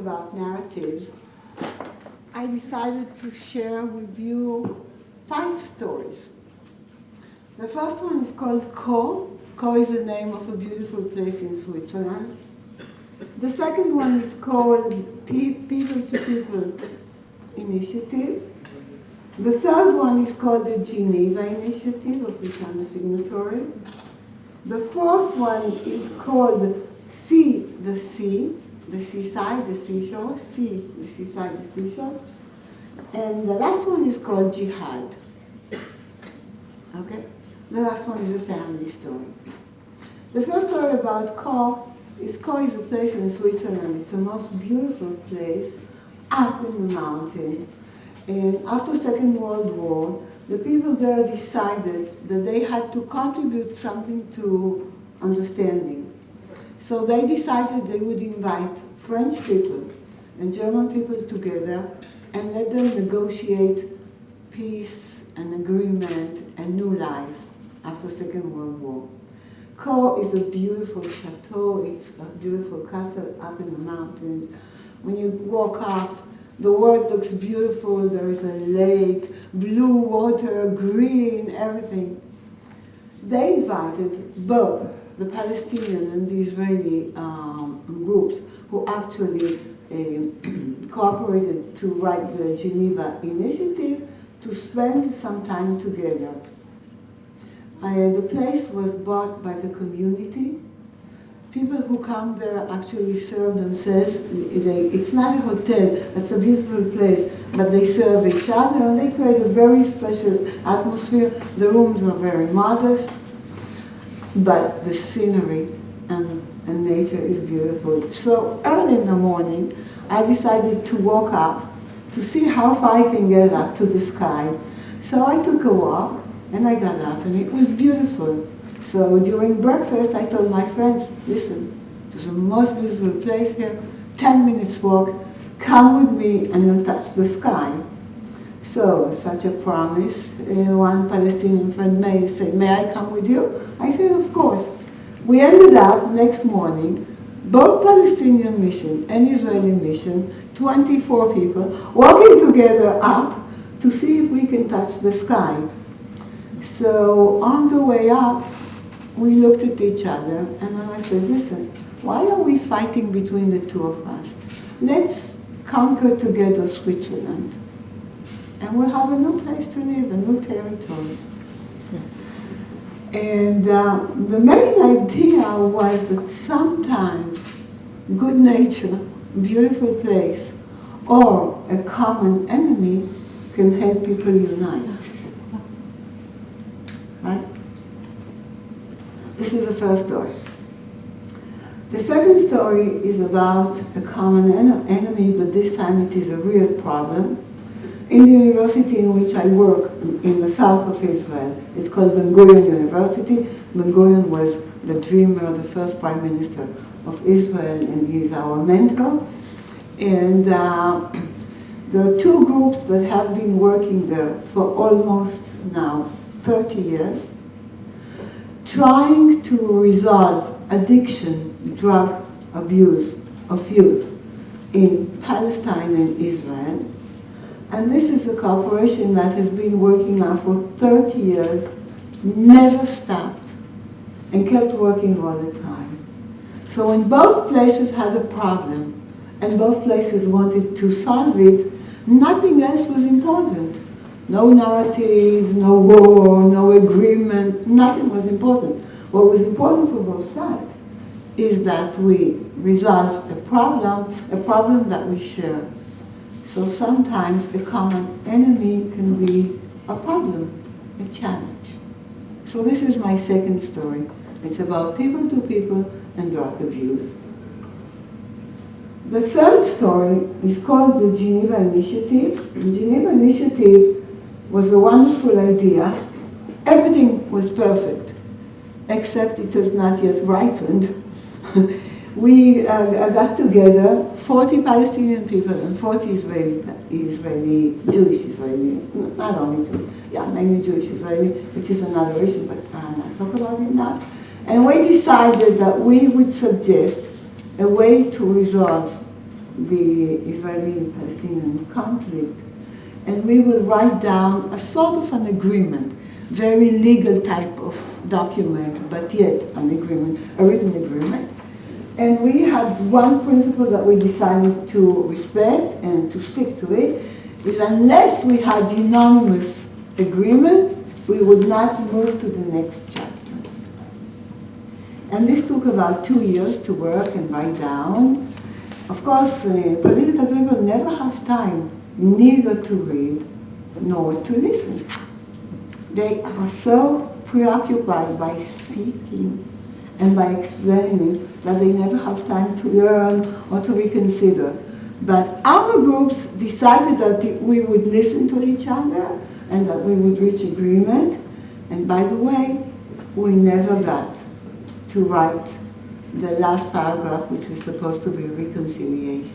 about narratives, I decided to share with you 5 stories. The first one is called Ko. Ko is the name of a beautiful place in Switzerland. The second one is called People-to-People Initiative. The third one is called the Geneva Initiative, of which I'm a signatory. The fourth one is called See the Sea, the seaside, the seashore, See the seaside, the seashore. And the last one is called Jihad. Okay? The last one is a family story. The first story about Ko is a place in Switzerland. It's the most beautiful place up in the mountain. And after Second World War, the people there decided that they had to contribute something to understanding. So they decided they would invite French people and German people together and let them negotiate peace and agreement and new life after Second World War. Ko is a beautiful chateau. It's a beautiful castle up in the mountains. When you walk up, the world looks beautiful. There is a lake, blue water, green, everything. They invited both the Palestinian and the Israeli groups who actually cooperated to write the Geneva Initiative to spend some time together. The place was bought by the community. People who come there actually serve themselves. It's not a hotel, it's a beautiful place, but they serve each other and they create a very special atmosphere. The rooms are very modest, but the scenery and nature is beautiful. So early in the morning, I decided to walk up to see how far I can get up to the sky. So I took a walk and I got up and it was beautiful. So during breakfast, I told my friends, listen, there's the most beautiful place here, 10 minutes walk, come with me and you'll touch the sky. So, such a promise. One Palestinian friend may say, may I come with you? I said, of course. We ended up next morning, both Palestinian mission and Israeli mission, 24 people, walking together up to see if we can touch the sky. So on the way up, we looked at each other, and then I said, listen, why are we fighting between the two of us? Let's conquer together Switzerland, and we'll have a new place to live, a new territory. And the main idea was that sometimes good nature, beautiful place, or a common enemy can help people unite. Right? This is the first story. The second story is about a common enemy, but this time it is a real problem. In the university in which I work in the south of Israel, it's called Ben-Gurion University. Ben-Gurion was the dreamer, the first prime minister of Israel, and he's our mentor. And there are two groups that have been working there for almost now 30 years, trying to resolve addiction, drug abuse of youth in Palestine and Israel. And this is a cooperation that has been working now for 30 years, never stopped, and kept working all the time. So when both places had a problem, and both places wanted to solve it, nothing else was important. No narrative, no war, no agreement, nothing was important. What was important for both sides is that we resolve a problem that we share. So sometimes a common enemy can be a problem, a challenge. So this is my second story. It's about people to people and drug abuse. The third story is called the Geneva Initiative. The Geneva Initiative was a wonderful idea. Everything was perfect, except it has not yet ripened. We got together 40 Palestinian people and 40 Jewish Israeli, not only Jewish, mainly Jewish Israeli, which is another issue, but I'll not talk about it now. And we decided that we would suggest a way to resolve the Israeli-Palestinian conflict, and we will write down a sort of an agreement, very legal type of document, but yet an agreement, a written agreement. And we had one principle that we decided to respect and to stick to it, is unless we had unanimous agreement, we would not move to the next chapter. And this took about 2 years to work and write down. Of course, political people never have time neither to read nor to listen. They are so preoccupied by speaking and by explaining that they never have time to learn or to reconsider. But our groups decided that we would listen to each other and that we would reach agreement. And by the way, we never got to write the last paragraph, which was supposed to be reconciliation.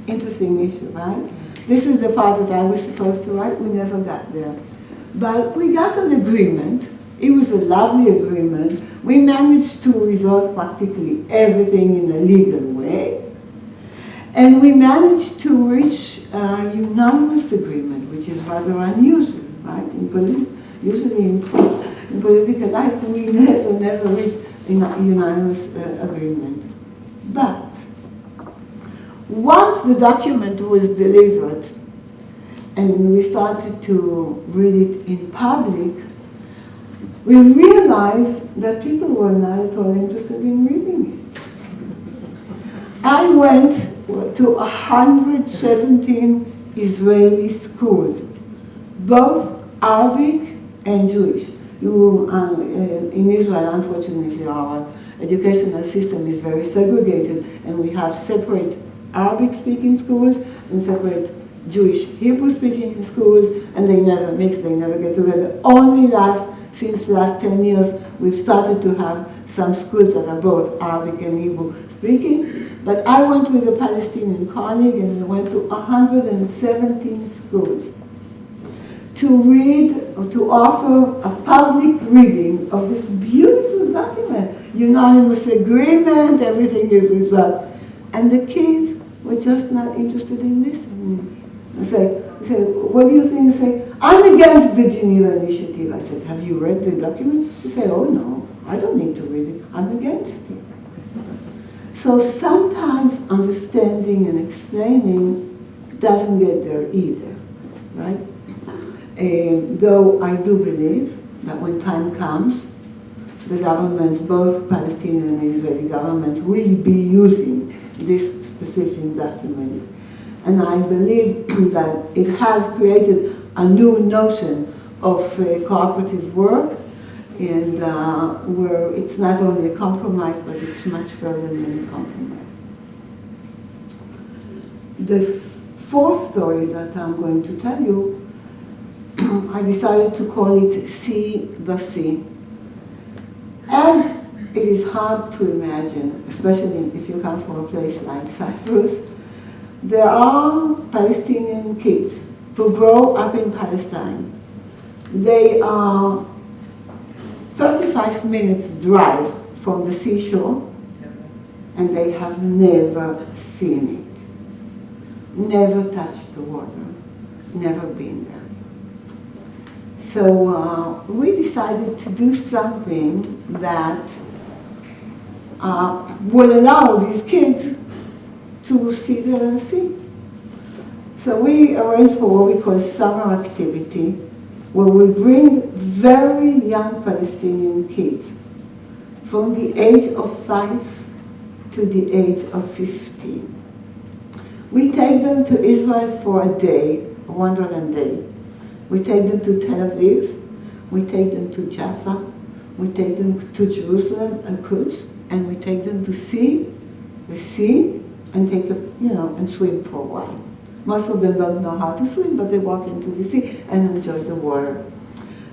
Interesting issue, right? This is the part that I was supposed to write. We never got there. But we got an agreement. It was a lovely agreement. We managed to resolve practically everything in a legal way. And we managed to reach a unanimous agreement, which is rather unusual, right? Usually in political life, we never reach a unanimous agreement. But once the document was delivered and we started to read it in public, we realized that people were not at all interested in reading it. I went to 117 Israeli schools, both Arabic and Jewish. In Israel, unfortunately, our educational system is very segregated, and we have separate Arabic-speaking schools and separate Jewish Hebrew-speaking schools, and they never mix, they never get together. Since the last 10 years, we've started to have some schools that are both Arabic and Hebrew-speaking. But I went with a Palestinian colleague, and we went to 117 schools to read or to offer a public reading of this beautiful document. Unanimous agreement, everything is resolved. And the kids were just not interested in listening. I said, what do you think? They say, I'm against the Geneva Initiative. I said, have you read the document? They say, oh no, I don't need to read it. I'm against it. So sometimes understanding and explaining doesn't get there either, right? Though I do believe that when time comes, the governments, both Palestinian and Israeli governments, will be using this specific document. And I believe that it has created a new notion of cooperative work, and where it's not only a compromise, but it's much further than a compromise. The fourth story that I'm going to tell you, I decided to call it See the Sea. As it is hard to imagine, especially if you come from a place like Cyprus, there are Palestinian kids who grow up in Palestine. They are 35 minutes drive from the seashore, and they have never seen it, never touched the water, never been there. So we decided to do something that will allow these kids to see the sea. So we arranged for what we call summer activity, where we bring very young Palestinian kids from the age of 5 to the age of 15. We take them to Israel for a day, a wonderland day. We take them to Tel Aviv, we take them to Jaffa, we take them to Jerusalem and Quds, and we take them to see the sea and and swim for a while. Most of them don't know how to swim, but they walk into the sea and enjoy the water.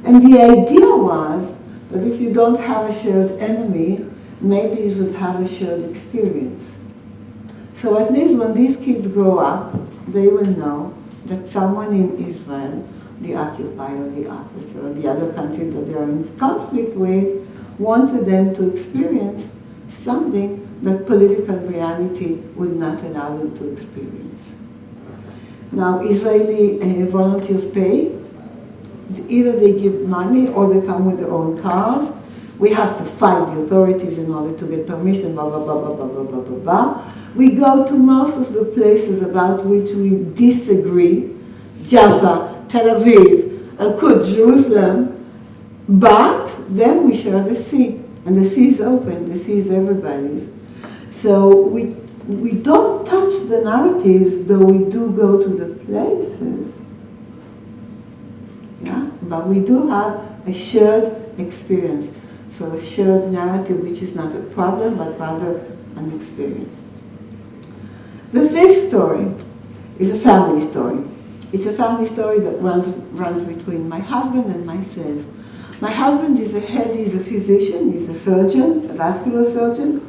And the idea was that if you don't have a shared enemy, maybe you should have a shared experience. So at least when these kids grow up, they will know that someone in Israel, the occupier, the oppressor, the other country that they are in conflict with, wanted them to experience something that political reality would not allow them to experience. Now, Israeli volunteers pay. Either they give money or they come with their own cars. We have to fight the authorities in order to get permission, blah, blah, blah, blah, blah, blah, blah, blah, blah. We go to most of the places about which we disagree, Jaffa, Tel Aviv, Al-Quds, Jerusalem, but then we share the sea, and the sea is open, the sea is everybody's. So we don't touch the narratives, though we do go to the places, yeah? But we do have a shared experience. So a shared narrative, which is not a problem, but rather an experience. The fifth story is a family story. It's a family story that runs between my husband and myself. My husband is he's a physician, he's a surgeon, a vascular surgeon,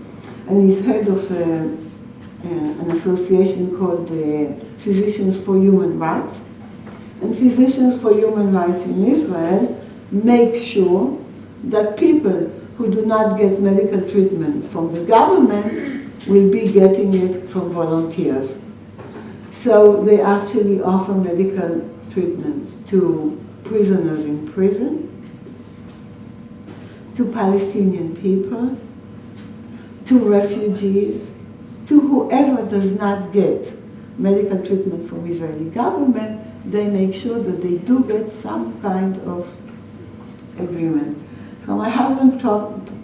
and he's head of an association called Physicians for Human Rights. And Physicians for Human Rights in Israel make sure that people who do not get medical treatment from the government will be getting it from volunteers. So they actually offer medical treatment to prisoners in prison, to Palestinian people, to refugees, to whoever does not get medical treatment from Israeli government. They make sure that they do get some kind of agreement. So my husband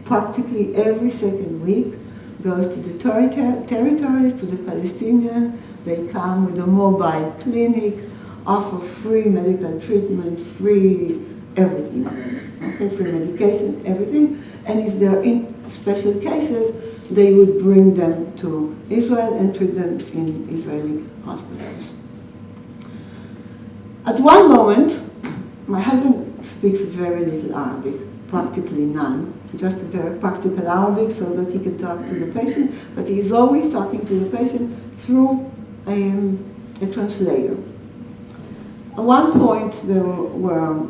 practically every second week goes to the territories, to the Palestinians. They come with a mobile clinic, offer free medical treatment, free everything, okay, free medication, everything. And if they're in special cases, they would bring them to Israel and treat them in Israeli hospitals. At one moment, my husband speaks very little Arabic, practically none, just a very practical Arabic so that he can talk to the patient, but he's always talking to the patient through a translator. At one point, there were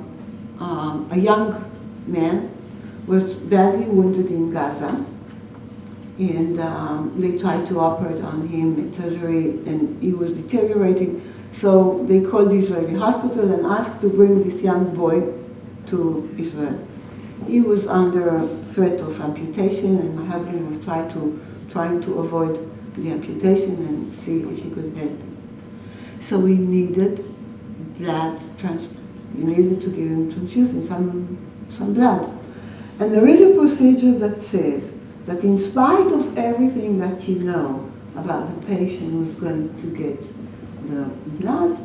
a young man was badly wounded in Gaza, and they tried to operate on him in surgery, and he was deteriorating. So they called the Israeli hospital and asked to bring this young boy to Israel. He was under threat of amputation, and my husband was trying to avoid the amputation and see if he could help him. So we needed blood transplant. We needed to give him transfusion, some blood. And there is a procedure that says that in spite of everything that you know about the patient who's going to get the blood,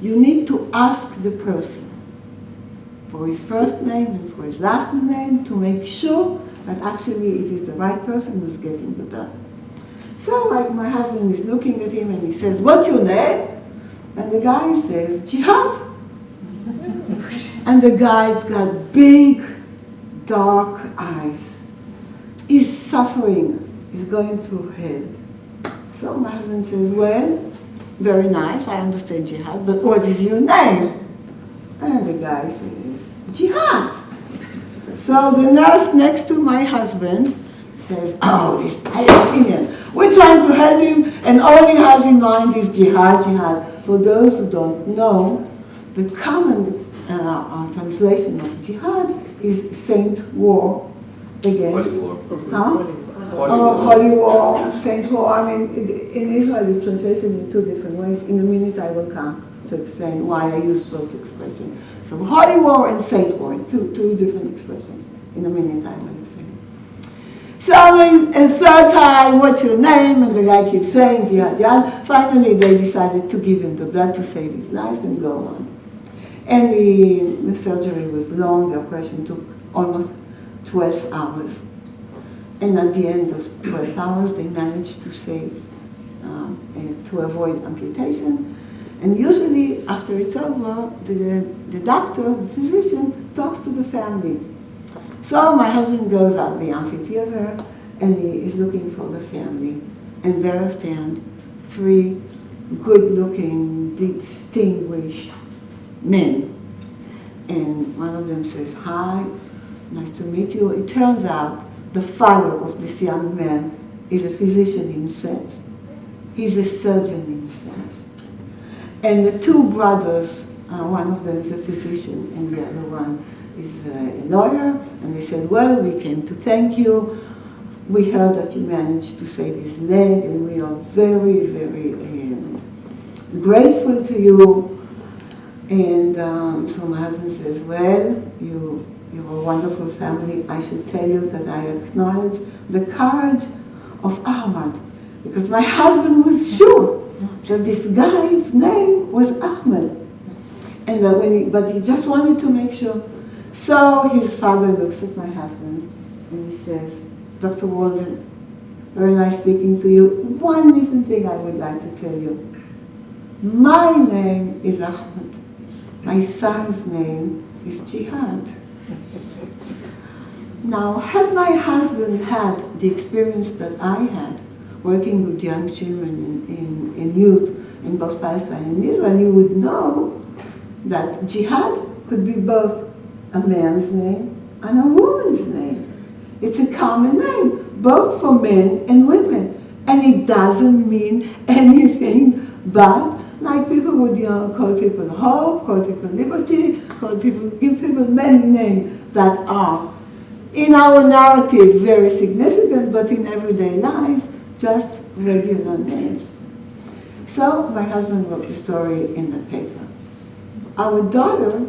you need to ask the person for his first name and for his last name to make sure that actually it is the right person who's getting the blood. So my husband is looking at him and he says, "What's your name?" And the guy says, "Jihad." And the guy's got big, dark eyes. He's suffering. He's going through hell. So my husband says, "Well, very nice, I understand Jihad, but what is your name?" And the guy says, "Jihad." So the nurse next to my husband says, "Oh, this Palestinian. We're trying to help him, and all he has in mind is jihad, jihad." For those who don't know, the common translation of jihad is saint war against. Holy war. Huh? Holy war, saint war. I mean, in Israel it's translated in two different ways. In a minute I will come to explain why I use both expressions. So holy war and saint war, two different expressions. In a minute I will explain. So a third time, "What's your name?" And the guy keeps saying jihad, jihad. Finally they decided to give him the blood to save his life and go on. And the surgery was long, the operation took almost 12 hours. And at the end of 12 hours, they managed to save, to avoid amputation. And usually, after it's over, the doctor, the physician, talks to the family. So my husband goes out the amphitheater, and he is looking for the family. And there stand three good-looking, distinguished men. And one of them says, "Hi, nice to meet you." It turns out the father of this young man is a physician himself. He's a surgeon himself. And the two brothers, one of them is a physician and the other one is a lawyer. And they said, well, we came to thank you. We heard that you managed to save his leg, and we are very, very grateful to you. And so my husband says, well, you're a wonderful family. I should tell you that I acknowledge the courage of Ahmad, because my husband was sure that this guy's name was Ahmed. And but he just wanted to make sure. So his father looks at my husband and he says, Dr. Walden, very nice speaking to you. One little thing I would like to tell you. My name is Ahmed. My son's name is Jihad. Now, had my husband had the experience that I had, working with young children in youth in both Palestine and Israel, you would know that Jihad could be both a man's name and a woman's name. It's a common name, both for men and women. And it doesn't mean anything but, like people would call people hope, call people liberty, give people many names that are, in our narrative, very significant, but in everyday life, just regular names. So my husband wrote the story in the paper. Our daughter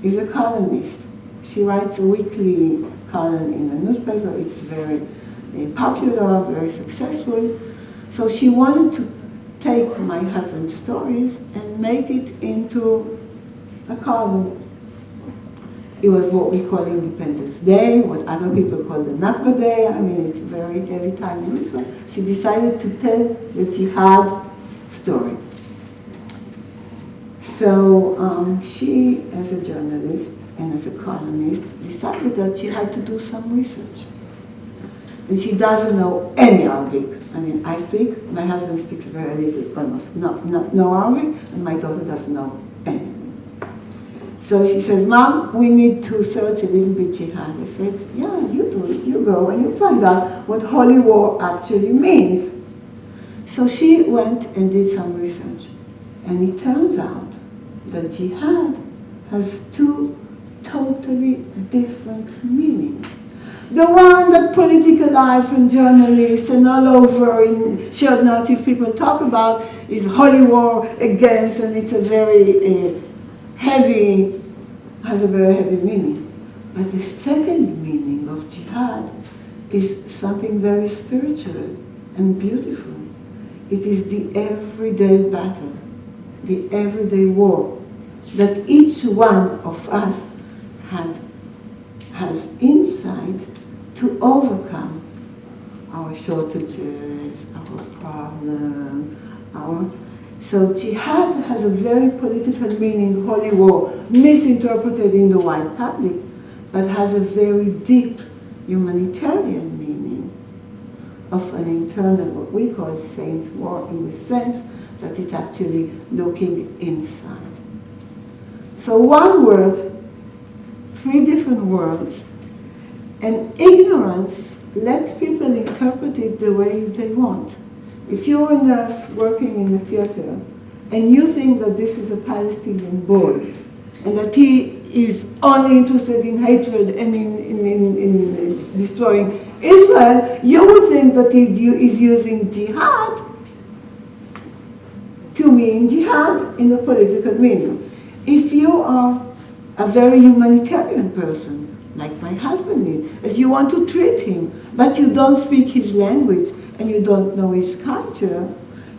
is a columnist. She writes a weekly column in the newspaper. It's very popular, very successful. So she wanted to take my husband's stories and make it into a column. It was what we call Independence Day, what other people call the Nakba Day. I mean, it's a very heavy time in Israel. She decided to tell the jihad story. So she, as a journalist and as a columnist, decided that she had to do some research. And she doesn't know any Arabic. I mean, I speak, my husband speaks very little, almost no Arabic, and my daughter doesn't know anything. So she says, Mom, we need to search a little bit jihad. I said, yeah, you do it, you go and you find out what holy war actually means. So she went and did some research. And it turns out that jihad has two totally different meanings. The one that political life and journalists and all over in shared narrative people talk about is holy war against, and it's a very has a very heavy meaning. But the second meaning of jihad is something very spiritual and beautiful. It is the everyday battle, the everyday war that each one of us has insight to overcome our shortages, our problems, So jihad has a very political meaning, holy war, misinterpreted in the wide public, but has a very deep humanitarian meaning of an internal, what we call saint war, in the sense that it's actually looking inside. So one word, three different words, and ignorance let people interpret it the way they want. If you're a nurse working in a theater and you think that this is a Palestinian boy and that he is only interested in hatred and in destroying Israel, you would think that he is using jihad to mean jihad in the political meaning. If you are a very humanitarian person, like my husband is, as you want to treat him, but you don't speak his language and you don't know his culture,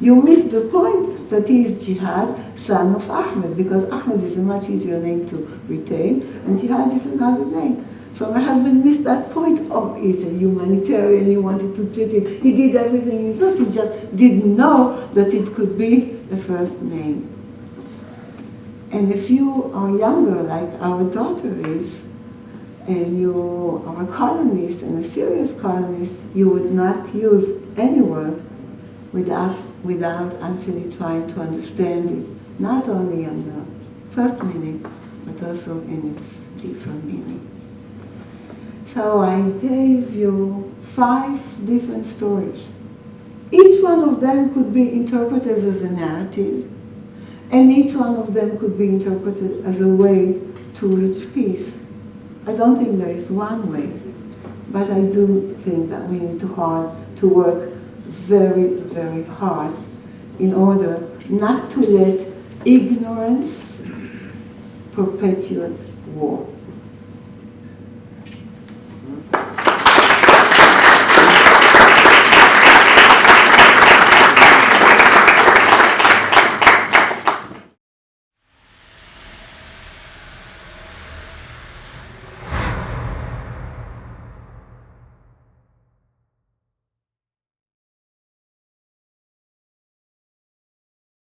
you miss the point that he is Jihad, son of Ahmed, because Ahmed is a much easier name to retain, and Jihad is another name. So my husband missed that point. Oh, he's a humanitarian, he wanted to treat it. He did everything he does, he just didn't know that it could be the first name. And if you are younger, like our daughter is, and you are a colonist and a serious colonist, you would not use any word without actually trying to understand it, not only in the first meaning, but also in its deeper meaning. So I gave you 5 different stories Each one of them could be interpreted as a narrative, and each one of them could be interpreted as a way to reach peace. I don't think there is one way, but I do think that we need to work very, very hard in order not to let ignorance perpetuate war.